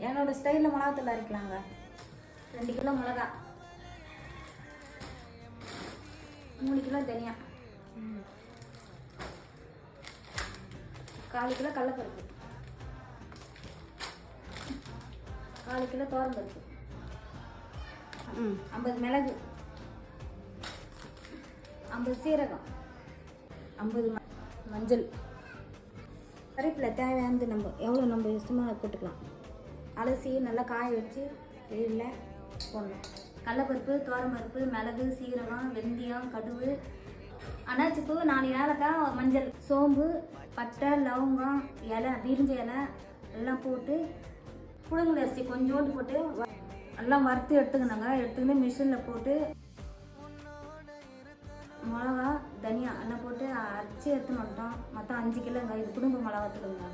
என்னோட ஸ்டைலில் மிளகாத்தூள் அரைக்கலாங்க. 2 கிலோ மிளகா, 3 கிலோ தனியா, 1/4 கிலோ கடலைப்பருப்பு, 1/4 கிலோ துவரம்பருப்பு, 50 மிளகு, 50 சீரகம், 50 மஞ்சள், கறிவேப்பிலை தேவையானது நம்ம எவ்வளோ நம்ம இஷ்டமாக போட்டுக்கலாம். அலசி நல்லா காய வச்சு வெயிலில் போடணும். கடலைப்பருப்பு, துவரம்பருப்பு, மிளகு, சீரகம், வெந்தயம், கடுகு, அன்னாச்சிப்பூ, 4 ஏலக்காய், மஞ்சள், சோம்பு, பட்டை, லவங்கம், இலை, பிரிஞ்ச இலை எல்லாம் போட்டு புழுங்கல் அரிசி கொஞ்சோண்டு போட்டு எல்லாம் வறுத்து எடுத்துக்கணுங்க. எடுத்துக்கிட்டு மிஷினில் போட்டு மிளகா, தனியா எல்லாம் போட்டு அரைச்சி எடுத்துன்னு வந்துட்டோம். மொத்தம் 5 கிலோங்க. இது குடும்ப மிளகாத்தூளுங்க.